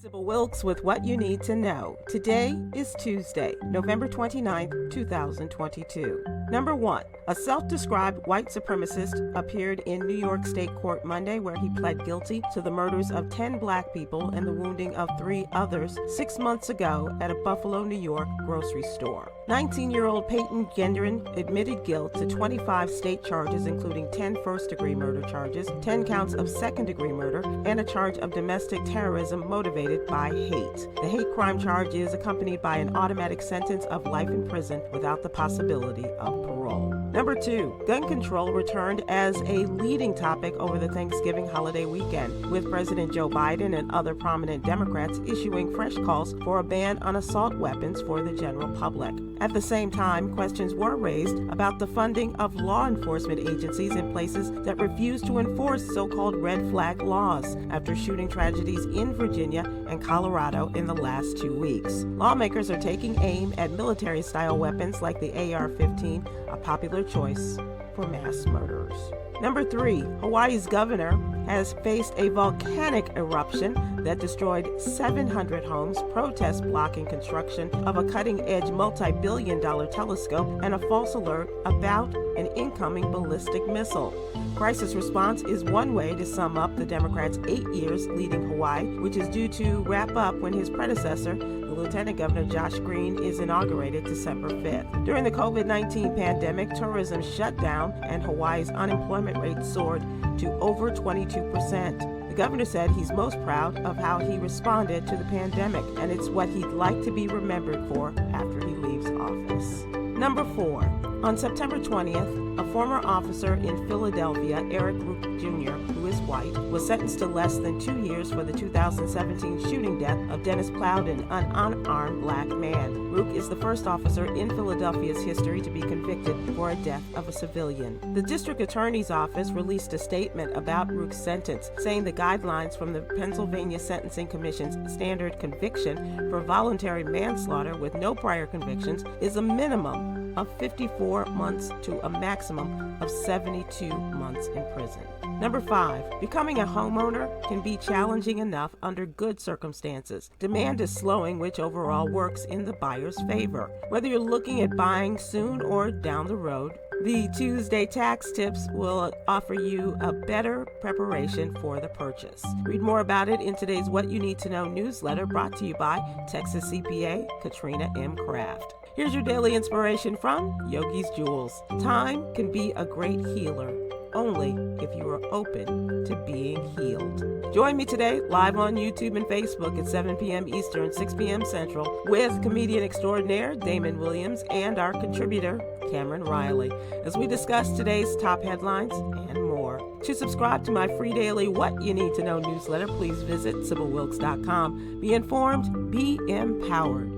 Sybil Wilkes with what you need to know. Today is Tuesday, November 29th, 2022. Number 1. A self-described white supremacist appeared in New York State Court Monday where he pled guilty to the murders of 10 black people and the wounding of 3 others 6 months ago at a Buffalo, New York grocery store. 19-year-old Peyton Gendron admitted guilt to 25 state charges including 10 first-degree murder charges, 10 counts of second-degree murder, and a charge of domestic terrorism motivated by hate. The hate crime charge is accompanied by an automatic sentence of life in prison without the possibility of parole. Number 2, gun control returned as a leading topic over the Thanksgiving holiday weekend, with President Joe Biden and other prominent Democrats issuing fresh calls for a ban on assault weapons for the general public. At the same time, questions were raised about the funding of law enforcement agencies in places that refuse to enforce so-called red flag laws after shooting tragedies in Virginia and Colorado in the last 2 weeks. Lawmakers are taking aim at military-style weapons like the AR-15, a popular choice for mass murderers. Number 3, Hawaii's governor has faced a volcanic eruption that destroyed 700 homes, protests blocking construction of a cutting-edge multi-billion-dollar telescope, and a false alert about an incoming ballistic missile. Crisis response is one way to sum up the Democrats' 8 years leading Hawaii, which is due to wrap up when his predecessor, the Lieutenant Governor Josh Green, is inaugurated December 5th. During the COVID-19 pandemic, tourism shut down and Hawaii's unemployment rate soared to over 22%. The governor said he's most proud of how he responded to the pandemic, and it's what he'd like to be remembered for after he leaves office. Number 4. On September 20th, a former officer in Philadelphia, Eric Rook Jr., who is white, was sentenced to less than 2 years for the 2017 shooting death of Dennis Plowden, an unarmed black man. Rook is the first officer in Philadelphia's history to be convicted for a death of a civilian. The district attorney's office released a statement about Rook's sentence, saying the guidelines from the Pennsylvania Sentencing Commission's standard conviction for voluntary manslaughter with no prior convictions is a minimum of 54 months to a maximum of 72 months in prison. Number 5, becoming a homeowner can be challenging enough under good circumstances. Demand is slowing, which overall works in the buyer's favor. Whether you're looking at buying soon or down the road, the Tuesday tax tips will offer you a better preparation for the purchase. Read more about it in today's What You Need to Know newsletter, brought to you by Texas CPA Katrina M. Kraft. Here's your daily inspiration from Yogi's Jewels. Time can be a great healer, only if you are open to being healed. Join me today live on YouTube and Facebook at 7 p.m. Eastern, 6 p.m. Central with comedian extraordinaire Damon Williams and our contributor Cameron Riley as we discuss today's top headlines and more. To subscribe to my free daily What You Need to Know newsletter, please visit SybilWilkes.com. Be informed, be empowered.